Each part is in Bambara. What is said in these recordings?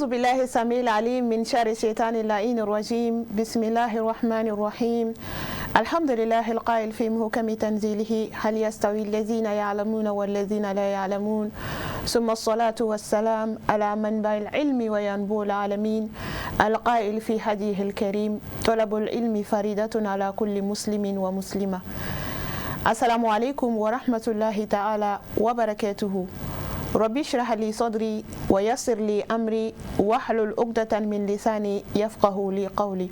أعوذ بالله السميع العليم من شر الشيطان اللعين الرجيم. بسم الله الرحمن الرحيم. الحمد لله القائل في محكم تنزيله هل يستوي الذين يعلمون والذين لا يعلمون، ثم الصلاة والسلام على منبع العلم وينبوع العالمين القائل في هديه الكريم طلب العلم فريدة على كل مسلم ومسلمة. السلام عليكم ورحمة الله تعالى وبركاته. ربي اشرح لي صدري ويسر لي أمري واحلل عقدة من لساني يفقه لي قولي.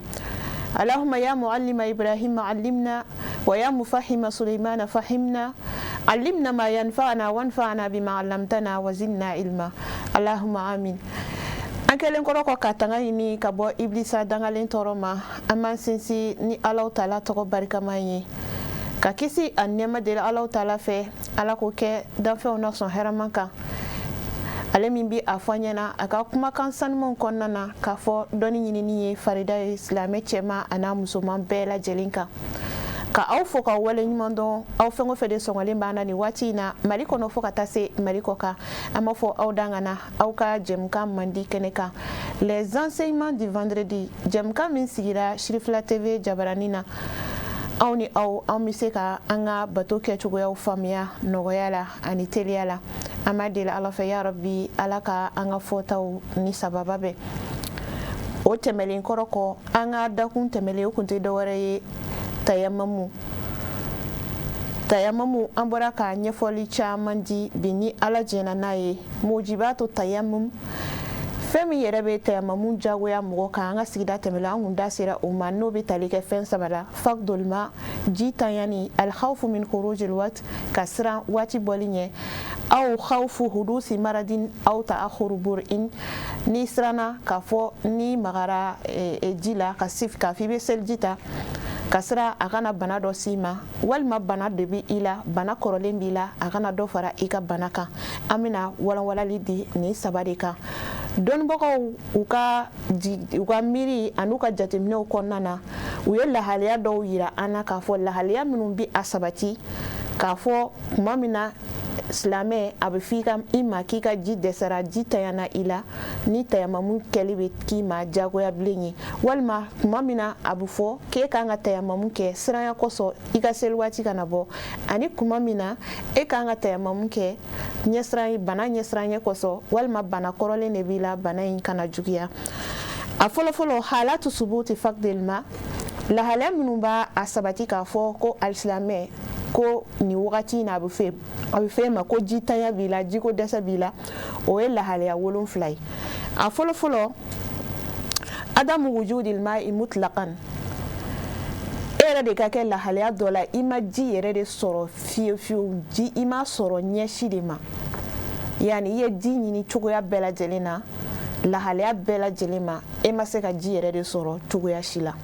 اللهم يا معلم إبراهيم علمنا ويا مفهم سليمان فهمنا، علمنا ما ينفعنا وانفعنا بما علمتنا وزدنا علما، اللهم آمين. Ankelen koro ko katanga ini kabo iblisa dangalen toroma aman sinsi ni Allah Taala to barika mayi ka kisi annema de Allah Taala fe ala ko ke dan fe ona son heramanka ale min bi afanyana aka kuma kan sanmon konnana ka fo doni nyini ni farida islame chema ana musulman bela jelinka ka aw fo ka wale nyimondo aw fengo fede songole bana ni wati na maliko no fo ka tase maliko ka ama fo aw dangana aw ka jemka mandi keneka les enseignements du vendredi jemka min sigira Shirifla TV jabaranina aw ni aw mi se ka anga bato ke chugo ya famia nogoyala ani teliala amadila ala fa ya rabbi alaka anga fotaw ni sabababe o temelin koroko anga dakun temele kunte daware tayammamu an bɔra ka ɲɛfɔli caman di bi ni ala jɛna n'a ye mujibatu tayammum fɛn min yɛrɛ bɛ tayammamu jagoya mɔgɔ kan an ka sigida tɛmɛla an kun da sera o ma n'o bɛ tali kɛ fɛn saba la faqdul ma ji tanyani alkhawfu min khurujil wat ka siran waati bɔli ɲɛ aw khawfu hudusi maradin aw ta'akhuru bur'in ni siranna k'a fɔ ni magara ji la ka fi bɛ seliji ta kasra a kana bana dɔ s'i ma walima bana de bi i la bana kɔrɔlen b'i la a kana dɔ fara i ka bana kan an bɛna walanwalali di nin saba de kan dɔnnibagaw u ka miiri ani u ka jateminɛw kɔnɔna na u ye lahaliya dɔw yira an na k'a fɔ lahaliya minnu bi a sabati k'a fɔ tuma min na silamɛ a bɛ f'i i ma k'i ka ji dɛsɛra ji tanyana i la ni tayamamu kɛli bɛ k'i ma jagoya bilen ye walima tuma min na a bɛ fɔ k'e kan ka tayamamu kɛ siranya kosɔn i ka seli waati kana bɔ ani tuma min na e kan ka tayamamu kɛ bana ɲɛsiranya kosɔn walima bana kɔrɔlen de b'i la bana in kana juguya. A fɔlɔfɔlɔ halatu subuti faqdil ma lahalaya minnu b'a a sabati k'a fɔ ko alisilamɛ ko ni wagati na a bɛ fɛ ma ko ji tanya b'i la jiko dɛsɛ b'i la o ye lahalaya 7 ye. A fɔlɔfɔlɔ adamu wujudil ma'i mutlaqan e yɛrɛ de ka kɛ lahalaya dɔ la i ma ji yɛrɛ de sɔrɔ fiyewu ji i ma sɔrɔ ɲɛsi de ma yani i ye ji ɲini cogoya bɛɛ lajɛlen na lahalaya bɛɛ lajɛlen ma e ma se ka ji yɛrɛ de sɔrɔ cogoya si la.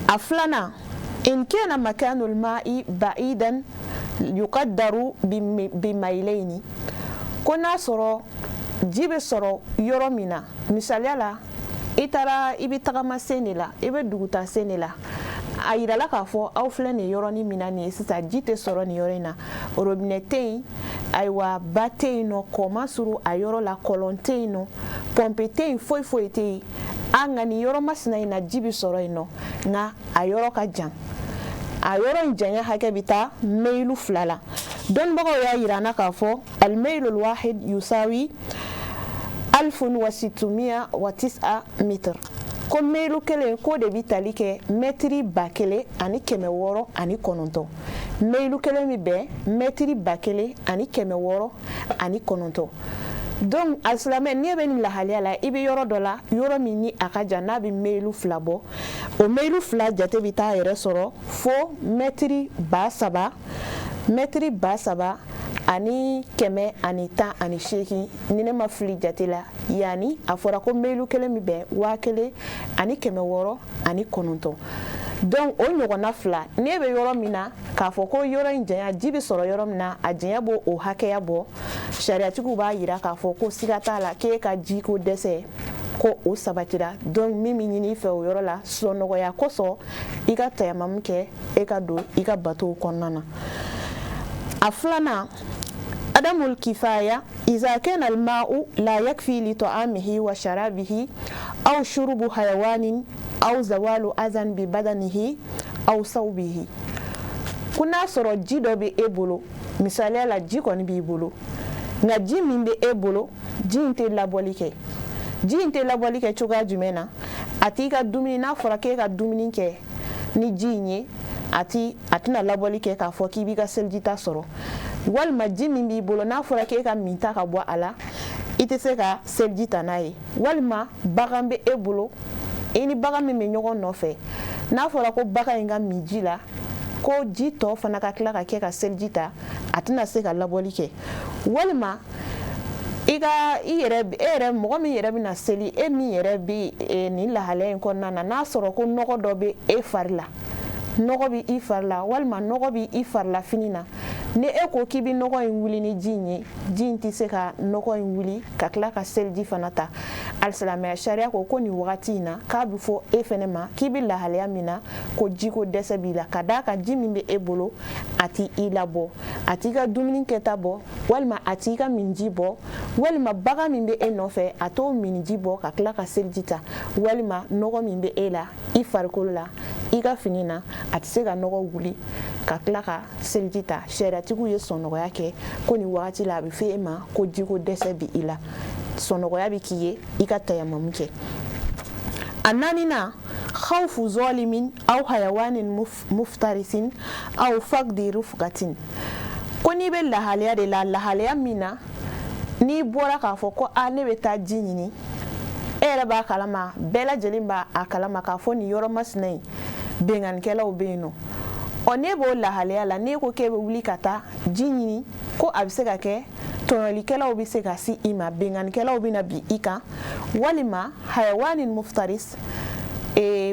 A filanan in kana makanul ma'i ba'idan yuqaddaru bimaylaini ko n'a sɔrɔ ji bɛ sɔrɔ yɔrɔ min na misaliya la i taara i bɛ tagama sen de la i bɛ duguta sen de la a yirala k'a fɔ aw filɛ nin yɔrɔnin min na nin ye sisan ji tɛ sɔrɔ nin yɔrɔ in na robinet tɛ yen ayiwa ba tɛ yen nɔ kɔ ma surun a yɔrɔ la kɔlɔn tɛ yen nɔ pɔnpe tɛ yen foyi foyi tɛ yen nka nin yɔrɔ masina in na ji bɛ sɔrɔ yen nɔ nka a yɔrɔ ka jan a yɔrɔ in janya hakɛ bɛ taa meilu 2 la dɔnnibagaw y'a yira an na k'a fɔ almeilul wahid yusawi 1609 mitr ko meilu kelen ko de bɛ tali kɛ mɛtiri 1609 meilu kelen bɛ bɛn mɛtiri 1609 donc alisilamɛ n'i bɛ nin lahaliya la i bɛ yɔrɔ dɔ la yɔrɔ min ni a ka jan n'a bɛ meilu 2 bɔ o meilu 2 jate bɛ taa yɛrɛ sɔrɔ fo mɛtiri 3,000 ani 118 ni ne ma fili jate la yani a fɔra ko meilu kelen bɛ bɛn 1000 ani 609 donc o ɲɔgɔnna 2 n'e bɛ yɔrɔ min na k'a fɔ ko yɔrɔ in janya ji bɛ sɔrɔ yɔrɔ min na a janya b'o o hakɛya bɔ sariyatigiw b'a yira k'a fɔ ko siga t'a la k'e ka ji ko dɛsɛ ko o sabatira donc min bɛ ɲini i fɛ o yɔrɔ la sɔnɔgɔya kosɔn i ka tayamamu kɛ e ka don i ka batow kɔnɔna na. A filanan عدم الكفاية إذا كان الماء لا يكفي لطعامه وشرابه أو شرب حيوان أو زوال أذى ببدنه أو ثوبه. كنا سورو جيدو بي إبولو مثالي لا جيكو نبي إبولو nga ji min be e bolo ji inte laboli ke cogoya jumɛn na a t'i ka dumuni n'a fɔra k'e ka dumuni kɛ ni ji in ye a tɛna labɔli kɛ k'a fɔ k'i b'i ka seliji ta sɔrɔ walima ji min b'i bolo n'a fɔra k'e ka min ta ka bɔ a la i tɛ se ka seliji ta n'a ye walima bagan bɛ e bolo i ni bagan min bɛ ɲɔgɔn nɔfɛ n'a fɔra ko bagan in ka min ji la ko ji tɔ fana ka tila ka kɛ ka seliji ta a tɛna se ka labɔli kɛ walima e yɛrɛ mɔgɔ min yɛrɛ bɛna seli e min yɛrɛ bɛ nin lahalaya in kɔnɔna na n'a sɔrɔ ko nɔgɔ dɔ bɛ e fari la nɔgɔ bɛ i fari la walima nɔgɔ bɛ i fari la fini na ni e ko k'i bɛ nɔgɔ in wuli ni ji in ye ji in tɛ se ka nɔgɔ in wuli ka tila ka seliji fana ta alisilamɛya sariya ko nin wagati in na k'a bɛ fɔ e fɛnɛ ma k'i bɛ lahalaya min na ko jiko dɛsɛ b'i la ka d'a kan ji min bɛ e bolo a t'i labɔ a t'i ka dumuni kɛta bɔ walima a t'i ka min ji bɔ walima bagan min bɛ e nɔfɛ a t'o min ji bɔ ka tila ka seliji ta walima nɔgɔ min bɛ e la i farikolo la i ka fini na a tɛ se ka nɔgɔ wuli ka tila ka seliji ta sariatigiw ye sɔnnɔgɔya kɛ ko nin wagati la a bɛ fɔ e ma ko jiko dɛsɛ bɛ i la sɔnnɔgɔya bɛ k'i ye i ka tayamamu kɛ a naaninan khawfu zalimin aw hayawanin muftarisin aw faqdi rufqatin ko n'i bɛ lahalaya de la lahalaya min na n'i bɔra k'a fɔ ko ne bɛ taa ji ɲini e yɛrɛ b'a kalama bɛɛ lajɛlen b'a kalama k'a fɔ nin yɔrɔ masina in benganikɛlaw bɛ yen nɔ ne b'o lahalaya la n'e ko k'e bɛ wuli ka taa ji ɲini ko a bɛ se ka kɛ tɔɲɔlikɛlaw bɛ se ka si i ma benganikɛlaw bɛ na bi i kan walima hayawanin muftaris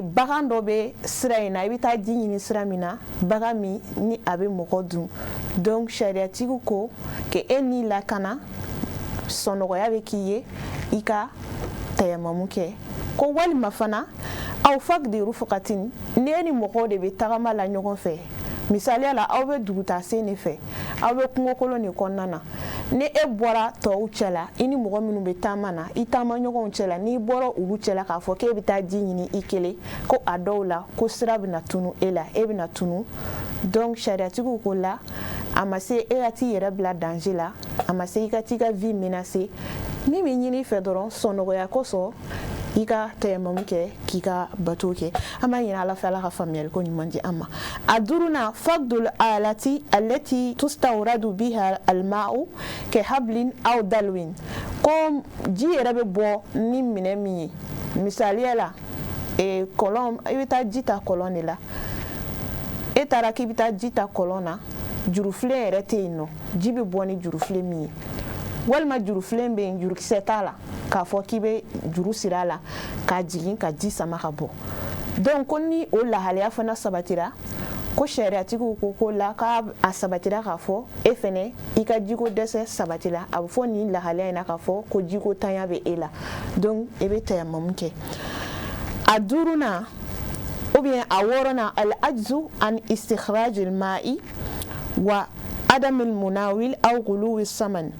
bagan dɔ bɛ sira in na i bɛ taa ji ɲini sira min na bagan min ni a bɛ mɔgɔ dun donc sariyatigiw ko k'e n'i lakana sɔnnɔgɔya bɛ k'i ye i ka tayamamu kɛ ko walima fana aw faqdi rufqatin ne ni mɔgɔw de bɛ tagama la ɲɔgɔn fɛ misaliya la aw bɛ dugutasen de fɛ aw bɛ kungokolon de kɔnɔna na ni e bɔra tɔw cɛ la i ni mɔgɔ minnu bɛ taama na i taama ɲɔgɔnw cɛ la n'i bɔra olu cɛ la k'a fɔ k'e bɛ taa ji ɲini i kelen ko a dɔw la ko sira bɛna tunu e la e bɛna tunu donc sariyatigiw ko la a ma se e ka t'i yɛrɛ bila danger la a ma se i ka t'i ka vie menacer min bɛ ɲini i fɛ dɔrɔn sɔnnɔgɔya kosɔn i ka tayamamu kɛ k'i ka bato kɛ an b'a ɲini ala fɛ ala ka faamuyali ko ɲuman di an ma a duurunan faqdul alati allati tustawradu biha alma'u ka hablin aw dalwin ko ji yɛrɛ bɛ bɔ ni minɛn min ye misaliya la kɔlɔn i bɛ taa ji ta kɔlɔn de la e taara k'i bɛ taa ji ta kɔlɔn na jurufilen yɛrɛ tɛ yen nɔ ji bɛ bɔ ni jurufilen min ye walima jurufilen bɛ yen jurukisɛ t'a la k'a fɔ k'i bɛ juru siri a la k'a jigin ka ji sama ka bɔ donc ko ni o lahalaya fana sabatira ko sariyatigiw ko la k'a sabatira k'a fɔ e fɛnɛ i ka jiko dɛsɛ sabatira a bɛ fɔ nin lahalaya in na k'a fɔ ko jiko tanya bɛ e la donc e bɛ tayamamu kɛ a duurunan ou bien a wɔɔrɔnan al ajzu an istikhraj al ma'i wa adam al munawil aw ghuluwi saman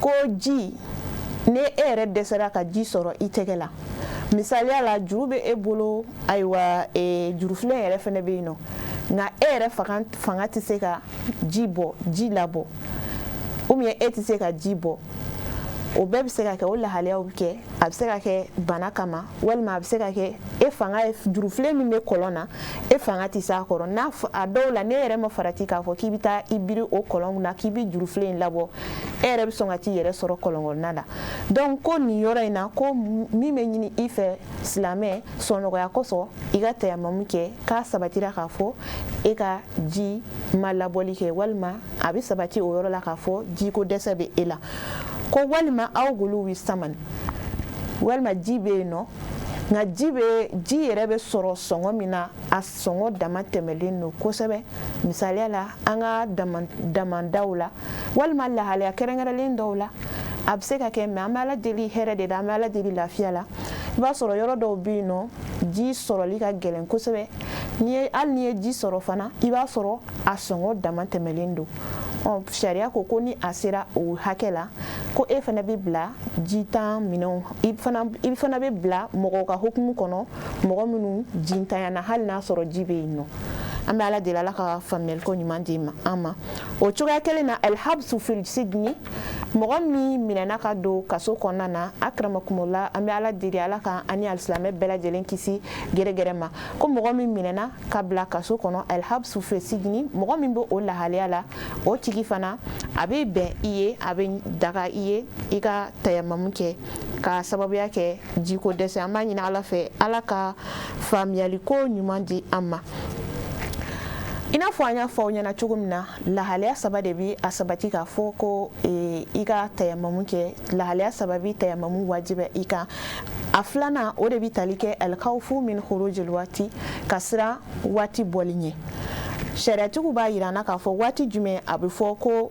ko ji ne e yɛrɛ dɛsɛra ka ji sɔrɔ i tɛgɛ la misaliya la juru bɛ e bolo ayiwa jurufilen yɛrɛ fɛnɛ bɛ yen nɔ nka e yɛrɛ fanga tɛ se ka ji labɔ ou bien e tɛ se ka ji bɔ o bɛɛ bɛ se ka kɛ o lahaliyaw bɛ kɛ a bɛ se ka kɛ bana kama walima a bɛ se ka kɛ e fanga ye jurufilen min bɛ kɔlɔn na e fanga tɛ se a kɔrɔ n'a a dɔw la ne yɛrɛ ma farati k'a fɔ k'i bɛ taa i biri o kɔlɔn na k'i bɛ jurufilen in labɔ e yɛrɛ bɛ sɔn ka t'i yɛrɛ sɔrɔ kɔlɔn kɔnɔna la donc ko nin yɔrɔ in na ko min bɛ ɲini i fɛ silamɛ sɔnnɔgɔya kosɔn i ka tayamamu kɛ k'a sabatira k'a fɔ e ka ji ma labɔli kɛ walima a bɛ sabati o yɔrɔ la k'a fɔ jiko dɛsɛ bɛ e la ko walima aw guluwi saman walima ji bɛ yen nɔ nka ji yɛrɛ bɛ sɔrɔ sɔngɔ min na a sɔngɔ dama tɛmɛlen don kosɛbɛ misaliya la an ka damandaw la walima lahalaya kɛrɛnkɛrɛnlen dɔw la a bɛ se ka kɛ mɛ an bɛ ala deli hɛrɛ de la an bɛ ala deli lafiya la i b'a sɔrɔ yɔrɔ dɔw bɛ yen nɔ ji sɔrɔli ka gɛlɛn kosɛbɛ hali n'i ye ji sɔrɔ fana i b'a sɔrɔ a sɔngɔ dama tɛmɛlen don sariya ko ko ni a sera o hakɛ la ko e fana bɛ bila jitan minɛnw i fana bɛ bila mɔgɔw ka hukumu kɔnɔ mɔgɔ minnu jintanyana hali n'a sɔrɔ ji bɛ yen nɔ an bɛ ala deli ala ka faamuyali ko ɲuman di an ma o cogoya kelen na alhabsu fil sidni mɔgɔ min minɛna ka don kaso kɔnɔna na akramakumullah an bɛ ala deli ala ka ani alisilamɛ bɛɛ lajɛlen kisi gɛrɛgɛrɛ ma ko mɔgɔ min minɛna ka bila kaso kɔnɔ alhabsu fil sidni mɔgɔ min bɛ o lahaliya la o tigi fana a bɛ bɛn i ye a bɛ daga i ye i ka tayamamu kɛ ka sababuya kɛ jiko dɛsɛ an b'a ɲini ala fɛ ala ka faamuyali ko ɲuman di an ma I n'a fɔ an y'a fɔ aw ɲɛna cogo min na lahalaya saba de bi a sabati k'a fɔ ko i ka tayamamu kɛ lahalaya saba bi tayamamu wajiba i kan a filanan o de bi tali kɛ alkhawfu min khurujil waati ka siran waati bɔli ɲɛ sariatigiw b'a yira an na k'a fɔ waati jumɛn a bɛ fɔ ko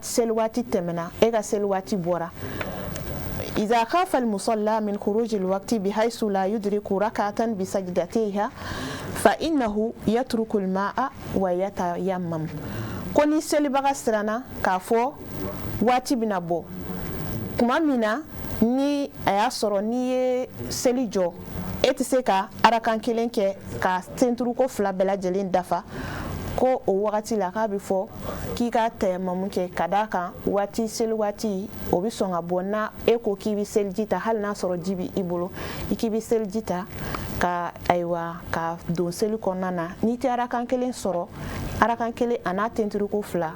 seli waati tɛmɛna e ka seli waati bɔra إذا خاف المصلى من خروج الوقت بحيث لا يدرك ركعة بسجدتيها فإنه يترك الماء ويتيمم كوني سلي بغا سرانا كافو واتي بنا بو كما منا ni aya sɔrɔ ni ye seli jɔ e tɛ se ka arakan kelen kɛ ka tenturuko fila bɛɛ lajɛlen dafa ko o wagati la k'a bɛ fɔ k'i ka tayamamu kɛ ka d'a kan waati seli waati o bɛ sɔn ka bɔ na e ko k'i bɛ seliji ta hali n'a sɔrɔ ji bɛ i bolo i k'i bɛ seliji ta ka ayiwa ka don seli kɔnɔna na n'i tɛ arakan kelen sɔrɔ arakan kelen a n'a tenturuko fila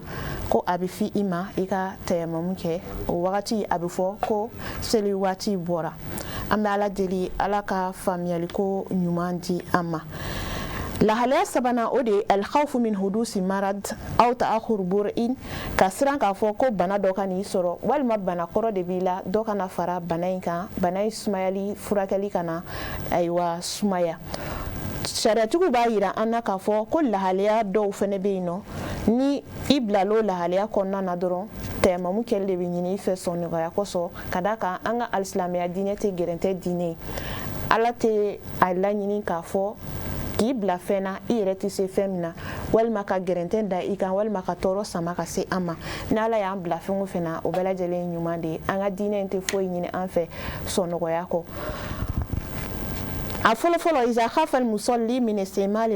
ko a bɛ fi i ma i ka tayamamu kɛ o wagati a bɛ fɔ ko seli waati bɔra an bɛ ala deli ala ka faamuyaliko ɲuman di an ma lahalaya sabanan o de ye alkhawfu min hudusi marad aw ta'akhur bur'in ka siran k'a fɔ ko bana dɔ ka n'i sɔrɔ walima bana kɔrɔ de b'i la dɔ kana fara bana in kan bana in sumayali furakɛli kana ayiwa sumaya sariatigiw b'a yira an na k'a fɔ ko lahalaya dɔw fɛnɛ bɛ yen nɔ ni i bilal'o lahalaya kɔnɔna na dɔrɔn tayamamu kɛli de bɛ ɲini i fɛ sɔn nɔgɔya kosɔn ka d'a kan an ka alisilamɛya diinɛ tɛ gɛrɛntɛ diinɛ ye ala tɛ a laɲini k'a fɔ k'i bila fɛn na i yɛrɛ tɛ se fɛn min na walima ka gɛrɛntɛ da i kan walima ka tɔɔrɔ sama ka se an ma ni ala y'an bila fɛn o fɛn na o bɛɛ lajɛlen ye ɲuman de ye an ka diinɛ in tɛ foyi ɲini an fɛ sɔnnɔgɔya kɔ a fɔlɔfɔlɔ iza khafa almusalli min istimal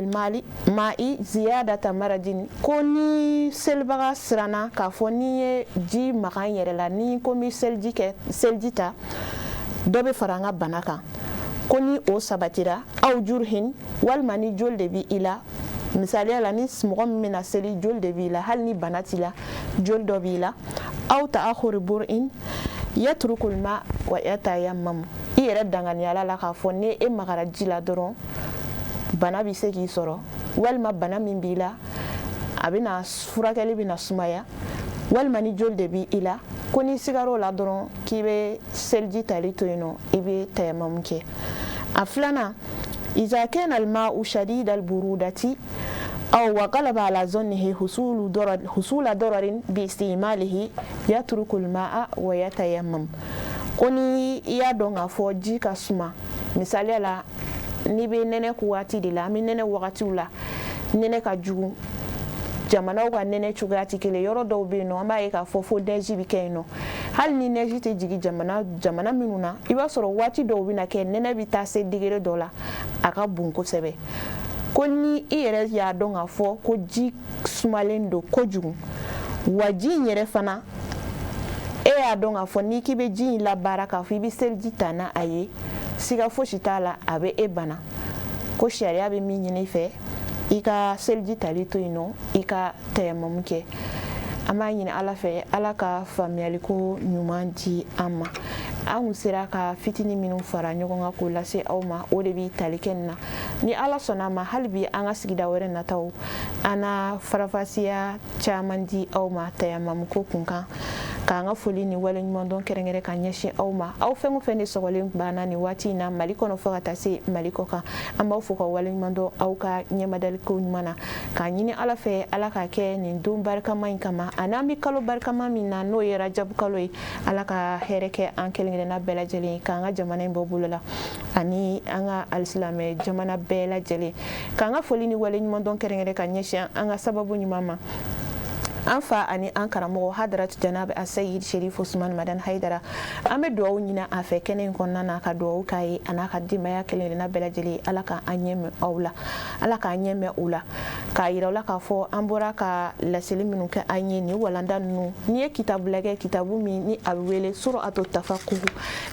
ma'i ziyadata maradin ko ni selibaga siranna k'a fɔ ni ye ji maga n yɛrɛ la ni ko n bɛ seliji ta dɔ bɛ fara an ka bana kan ko ni o sabatira aw jurhin walima ni joli de b'i la misaliya la ni mɔgɔ min bɛna seli joli de b'i la hali ni bana t'i la joli dɔ b'i la aw ta'akhur bur'in yatrukul ma wa yatayammam i yɛrɛ danganiyala la k'a fɔ ni e magara ji la dɔrɔn bana bɛ se k'i sɔrɔ walima bana min b'i la a bɛna furakɛli bɛna sumaya walima ni joli de b'i la ko ni sigar'o la dɔrɔn k'i bɛ seliji tali to yen nɔ i bɛ tayamamu kɛ a filanan iza kana alma'u shadida alburudati aw waqalaba ala zannihi husula dararin bi istimalihi yatruku alma'a wa yatayammam ko ni i y'a dɔn k'a fɔ ji ka suma misaliya la ni bɛ nɛnɛ ko waati de la an bɛ nɛnɛ wagatiw la nɛnɛ ka jugu jamanaw ka nɛnɛ cogoya tɛ kelen yɔrɔ dɔw bɛ yen nɔ an b'a ye k'a fɔ fo nɛji bɛ kɛ yen nɔ hali ni nɛji tɛ jigin jamana minnu na i b'a sɔrɔ waati dɔw bɛ na kɛ nɛnɛ bɛ taa se degere dɔ la a ka bon kosɛbɛ ko ni i yɛrɛ y'a dɔn k'a fɔ ko ji sumalen don kojugu wa ji in yɛrɛ fana e y'a dɔn k'a fɔ n'i k'i bɛ ji in labaara k'a fɔ i bɛ seliji ta n'a a ye siga fosi t'a la a bɛ e bana ko sariya bɛ min ɲini i fɛ i ka seliji tali to yen nɔ i ka tayamamu kɛ an b'a ɲini ala fɛ ala ka faamuyaliko ɲuman di an ma an kun sera ka fitinin minnu fara ɲɔgɔn kan k'o lase aw ma o de bɛ tali kɛ nin na ni ala sɔnna a ma hali bi an ka sigida wɛrɛ nataw an na farafasiya caman di aw ma tayamamuko kun kan k'an ka foli ni waleɲumandɔn kɛrɛnkɛrɛn ka ɲɛsin aw ma aw fɛn o fɛn de sɔgɔlen banna nin waati in na mali kɔnɔ fɔ ka taa se mali kɔ kan an b'aw fo ka waleɲumandɔn aw ka ɲɛmadaliko ɲuman na k'a ɲini ala fɛ ala ka kɛ nin don barikama in kama a n'an bɛ kalo barikama min na n'o ye rajabu kalo ye ala ka hɛrɛ kɛ an kelenkelenna bɛɛ lajɛlen k'an ka jamana in bɔ bolo la ani an ka alisilamɛ jamana bɛɛ lajɛlen k'an ka foli ni waleɲumandɔn kɛrɛnkɛrɛn ka ɲɛsin an ka sababu ɲuman ma an fa ani an karamɔgɔ Hadrat Janabi Asayid Sherif Usman Madan Haidara an bɛ duwawu ɲini a fɛ kɛnɛ in kɔnɔna na ka duwawu k'a ye a n'a ka denbaya kelen-kelenna bɛɛ lajɛlen Ala ka an ɲɛ mɛn aw la Ala k'a ɲɛ mɛn u la k'a yira u la k'a fɔ an bɔra ka laseli minnu kɛ an ye nin walanda ninnu n'i ye kitabu lajɛ kitabu min ni a bɛ wele Suratu Tafakuhu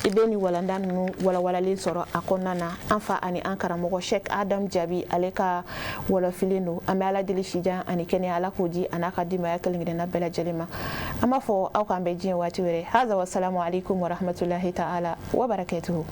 i bɛ nin walanda ninnu walawalalen sɔrɔ a kɔnɔna na an fa ani an karamɔgɔ Sheikh Adam Jabi ale ka wɔlɔfilen don an bɛ Ala deli sijan ani kɛnɛya Ala k'o di a n'a ka denbaya kelen-kelenna bɛɛ lajɛlen ma an b'a fɔ aw k'an bɛn diɲɛ waati wɛrɛ haza wasalamu alaikum wa rahmatulahi ta'ala wa barakatuhu